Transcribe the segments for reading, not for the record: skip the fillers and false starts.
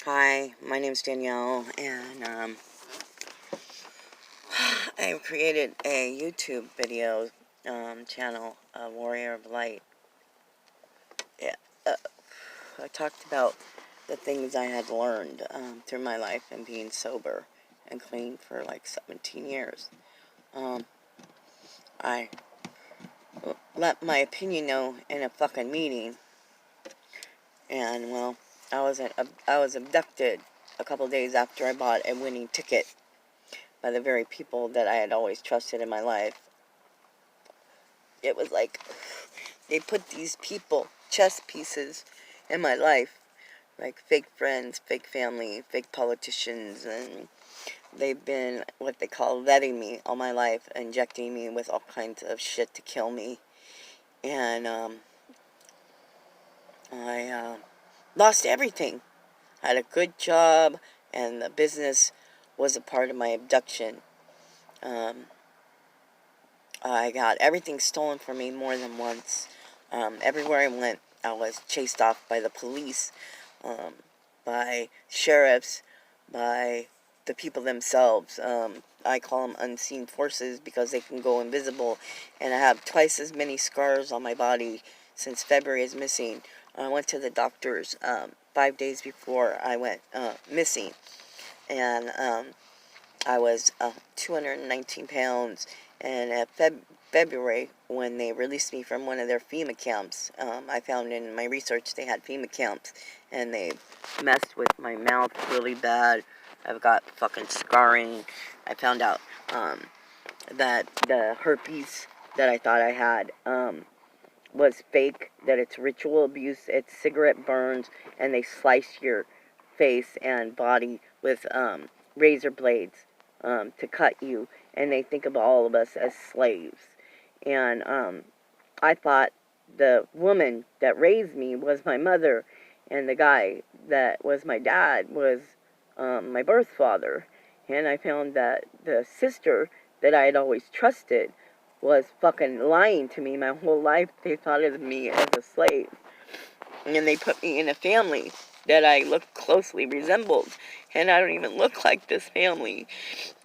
Hi, my name's Danielle, and I've created a YouTube video channel, Warrior of Light. Yeah, I talked about the things I had learned through my life and being sober and clean for like 17 years. I let my opinion know in a fucking meeting, and well, I was abducted a couple days after I bought a winning ticket by the very people that I had always trusted in my life. It was like they put these people, chess pieces, in my life, like fake friends, fake family, fake politicians, and they've been what they call letting me all my life, injecting me with all kinds of shit to kill me. And I lost everything. I had a good job, and the business was a part of my abduction. I got everything stolen from me more than once. Everywhere I went, I was chased off by the police, by sheriffs, by the people themselves. I call them unseen forces because they can go invisible, and I have twice as many scars on my body since February is missing. I went to the doctors 5 days before I went missing, and I was 219 pounds, and at February, when they released me from one of their FEMA camps, I found in my research they had FEMA camps, and they messed with my mouth really bad. I've got fucking scarring. I found out that the herpes that I thought I had was fake, that it's ritual abuse, it's cigarette burns, and they slice your face and body with razor blades to cut you, and they think of all of us as slaves. And I thought the woman that raised me was my mother, and the guy that was my dad was my birth father. And I found that the sister that I had always trusted was fucking lying to me my whole life. They thought of me as a slave. And they put me in a family that I look closely resembled. And I don't even look like this family.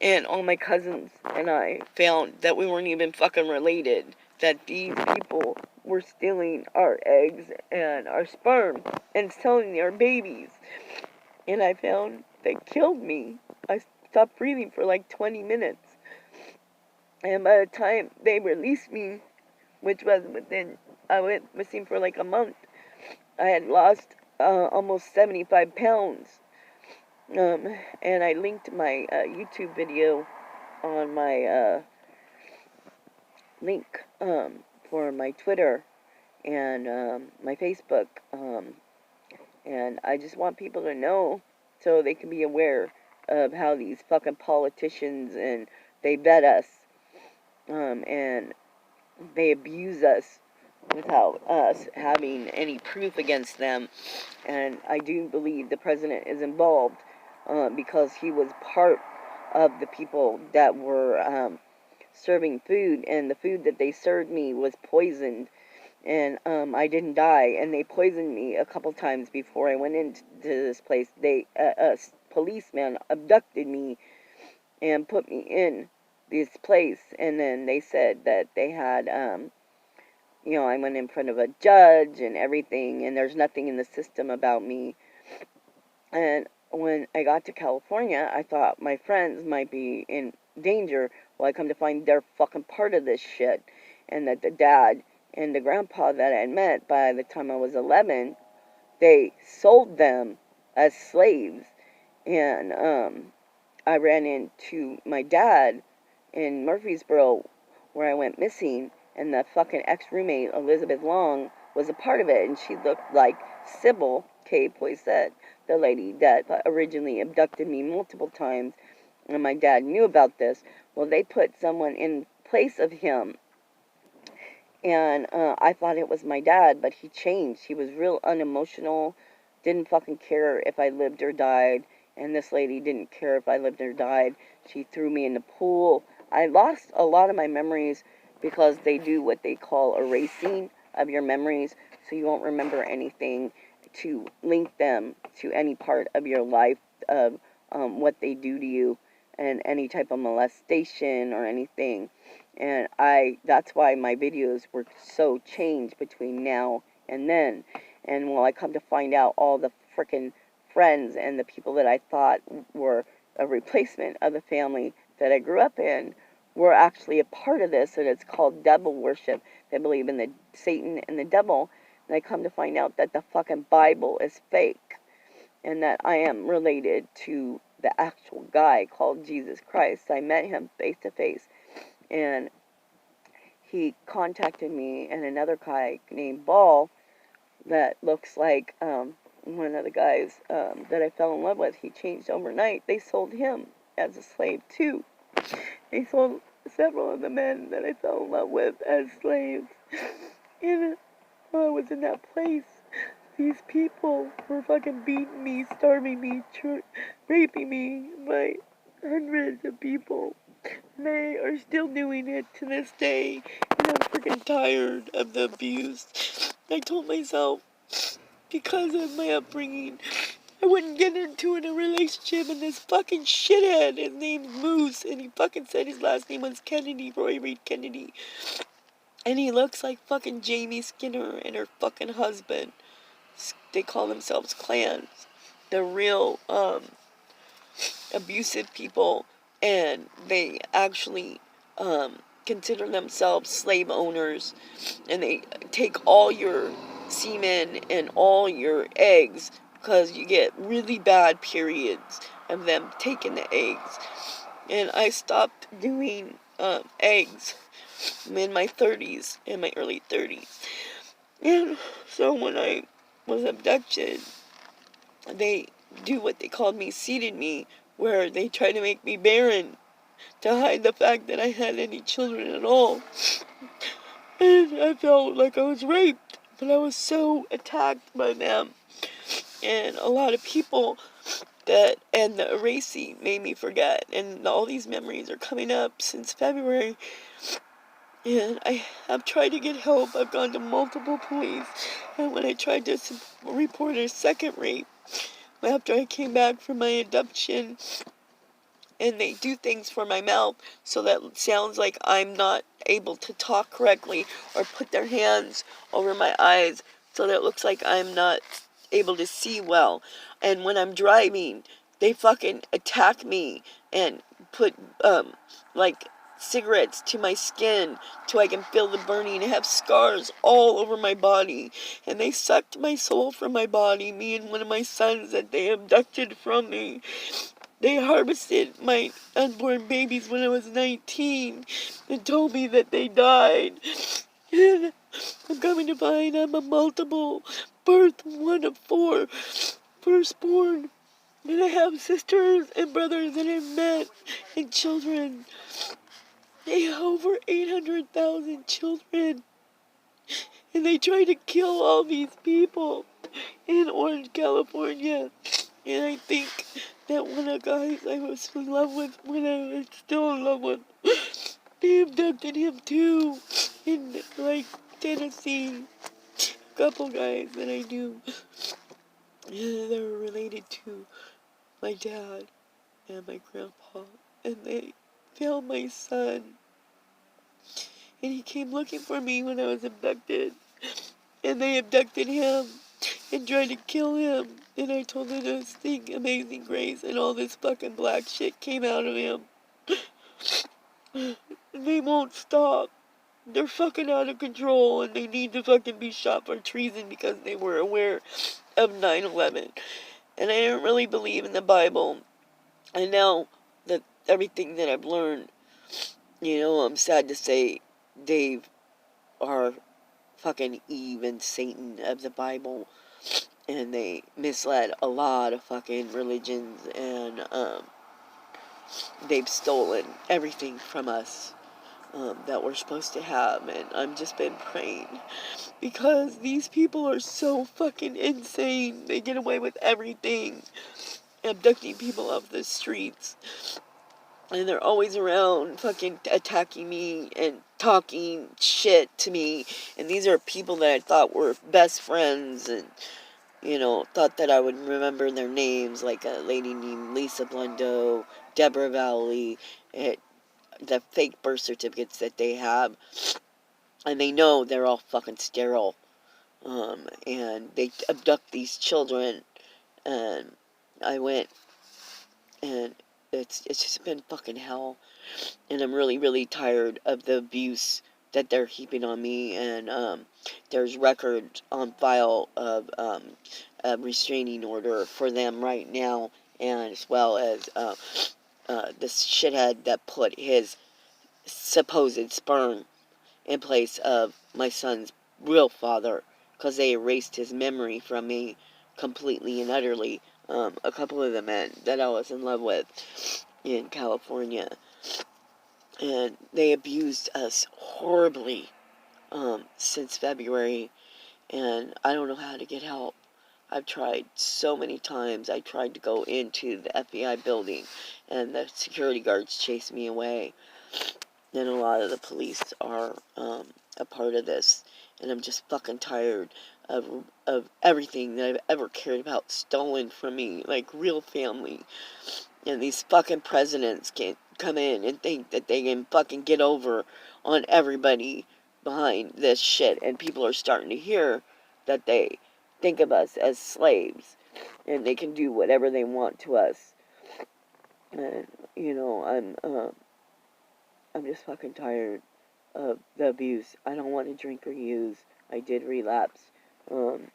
And all my cousins and I found that we weren't even fucking related. That these people were stealing our eggs and our sperm and selling our babies. And I found they killed me. I stopped breathing for like 20 minutes. And by the time they released me, which was I went missing for like a month, I had lost almost 75 pounds. And I linked my YouTube video on my link for my Twitter and my Facebook. And I just want people to know so they can be aware of how these fucking politicians and they bet us and they abuse us without us having any proof against them. And I do believe the president is involved because he was part of the people that were serving food, and the food that they served me was poisoned, and I didn't die, and they poisoned me a couple times before I went into this place. A policeman abducted me and put me in this place, and then they said that they had I went in front of a judge and everything, and there's nothing in the system about me. And when I got to California, I thought my friends might be in danger. Well, I come to find they're fucking part of this shit. And that the dad and the grandpa that I had met by the time I was 11, they sold them as slaves. And I ran into my dad in Murfreesboro where I went missing, and the fucking ex-roommate, Elizabeth Long, was a part of it, and she looked like Sybil K. Poisette, the lady that originally abducted me multiple times, and my dad knew about this. Well, they put someone in place of him, and I thought it was my dad, but he changed. He was real unemotional, didn't fucking care if I lived or died, and this lady didn't care if I lived or died. She threw me in the pool. I lost a lot of my memories because they do what they call erasing of your memories, so you won't remember anything. to link them to any part of your life of what they do to you, and any type of molestation or anything. And that's why my videos were so changed between now and then. And when I come to find out, all the freaking friends and the people that I thought were a replacement of the family that I grew up in were actually a part of this, and it's called devil worship. They believe in the Satan and the devil, and I come to find out that the fucking Bible is fake, and that I am related to the actual guy called Jesus Christ. I met him face to face, and he contacted me and another guy named Ball that looks like one of the guys that I fell in love with. He changed overnight. They sold him as a slave too. They sold several of the men that I fell in love with as slaves. And while I was in that place, these people were fucking beating me, starving me, raping me by hundreds of people. And they are still doing it to this day. And I'm freaking tired of the abuse. I told myself, because of my upbringing, I wouldn't get into a relationship, and this fucking shithead, his name's Moose, and he fucking said his last name was Kennedy, Roy Reed Kennedy. And he looks like fucking Jamie Skinner and her fucking husband. They call themselves clans. They're real, abusive people, and they actually, consider themselves slave owners, and they take all your semen and all your eggs, because you get really bad periods of them taking the eggs. And I stopped doing eggs in my 30s, in my early 30s. And so when I was abducted, they do what they called me, seeded me, where they tried to make me barren to hide the fact that I had any children at all. And I felt like I was raped, but I was so attacked by them. And a lot of people and the erasing made me forget. And all these memories are coming up since February. And I have tried to get help. I've gone to multiple police. And when I tried to report a second rape, after I came back from my abduction, and they do things for my mouth so that it sounds like I'm not able to talk correctly, or put their hands over my eyes so that it looks like I'm not able to see well. And when I'm driving, they fucking attack me and put like cigarettes to my skin so I can feel the burning. I have scars all over my body, and they sucked my soul from my body, me and one of my sons that they abducted from me. They harvested my unborn babies when I was 19 and told me that they died. And I'm coming to find I'm a multiple birth, one of 4, firstborn. And I have sisters and brothers that I've met, and children. They have over 800,000 children. And they try to kill all these people in Orange, California. And I think that one of the guys I was in love with, when I was still in love with, they abducted him too, in like Tennessee. A couple guys that I knew, they were related to my dad and my grandpa, and they found my son. And he came looking for me when I was abducted, and they abducted him and tried to kill him. And I told them to sing Amazing Grace, and all this fucking black shit came out of him. And they won't stop. They're fucking out of control, and they need to fucking be shot for treason because they were aware of 9/11. And I don't really believe in the Bible. I know that everything that I've learned, I'm sad to say, they are fucking Eve and Satan of the Bible. And they misled a lot of fucking religions, and they've stolen everything from us that we're supposed to have. And I've just been praying, because these people are so fucking insane. They get away with everything, abducting people off the streets, and they're always around fucking attacking me and talking shit to me. And these are people that I thought were best friends, and thought that I would remember their names, like a lady named Lisa Blundo, Deborah Valley, the fake birth certificates that they have, and they know they're all fucking sterile, and they abduct these children, and I went, and it's just been fucking hell, and I'm really, really tired of the abuse that they're heaping on me, and there's records on file of a restraining order for them right now, and as well as this shithead that put his supposed sperm in place of my son's real father, because they erased his memory from me completely and utterly. A couple of the men that I was in love with in California, and they abused us horribly since February, and I don't know how to get help. I've tried so many times. I tried to go into the FBI building, and the security guards chased me away. And a lot of the police are a part of this, and I'm just fucking tired of everything that I've ever cared about stolen from me, like real family. And these fucking presidents can come in and think that they can fucking get over on everybody behind this shit, and people are starting to hear that they think of us as slaves, and they can do whatever they want to us. And I'm just fucking tired of the abuse. I don't want to drink or use. I did relapse. And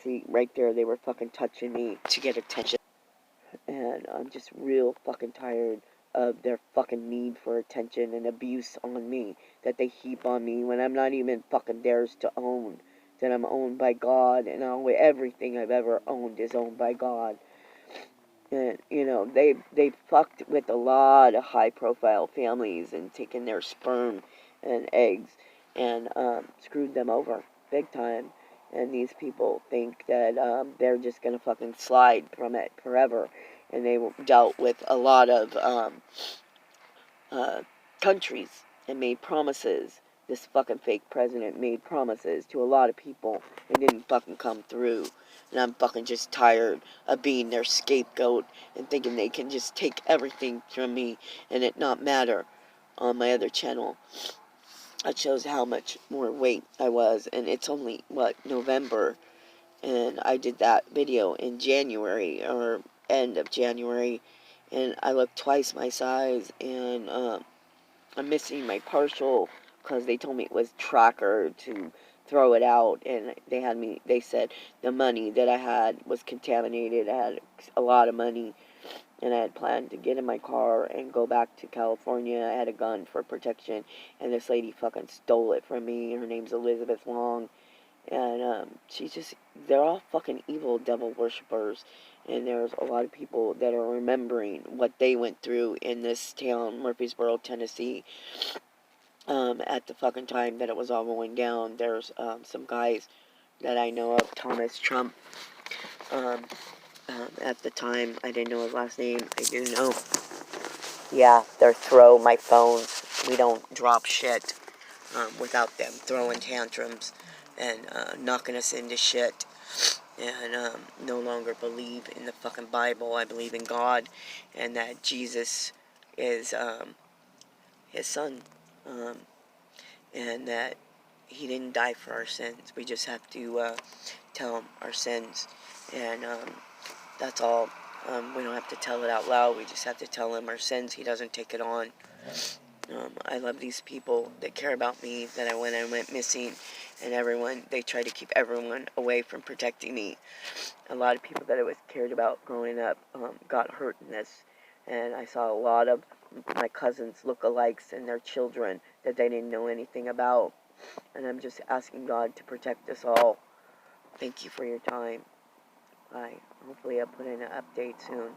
see, right there, they were fucking touching me to get attention. And I'm just real fucking tired of their fucking need for attention and abuse on me that they heap on me when I'm not even fucking theirs to own. That I'm owned by God, and everything I've ever owned is owned by God. And they fucked with a lot of high profile families and taken their sperm and eggs and screwed them over big time. And these people think that they're just gonna fucking slide from it forever. And they dealt with a lot of countries and made promises. This fucking fake president made promises to a lot of people and didn't fucking come through. And I'm fucking just tired of being their scapegoat and thinking they can just take everything from me and it not matter. On my other channel, it shows how much more weight I was, and it's only, November, and I did that video in January, or end of January, and I look twice my size, and I'm missing my partial, because they told me it was tracker to throw it out, and they said the money that I had was contaminated. I had a lot of money, and I had planned to get in my car and go back to California. I had a gun for protection, and this lady fucking stole it from me. Her name's Elizabeth Long, and they're all fucking evil devil worshippers, and there's a lot of people that are remembering what they went through in this town, Murfreesboro, Tennessee, at the fucking time that it was all going down. There's some guys that I know of, Thomas Trump, at the time, I didn't know his last name. I do know. Yeah, they're throw my phones. We don't drop shit without them throwing tantrums and knocking us into shit. And no longer believe in the fucking Bible. I believe in God, and that Jesus is his son, and that he didn't die for our sins. We just have to tell him our sins, and that's all. We don't have to tell it out loud. We just have to tell him our sins. He doesn't take it on. I love these people that care about me, that I went missing, and they try to keep everyone away from protecting me. A lot of people that I was cared about growing up got hurt in this, and I saw a lot of my cousins look-alikes and their children that they didn't know anything about, and I'm just asking God to protect us all. Thank you for your time. Bye. Hopefully I'll put in an update soon.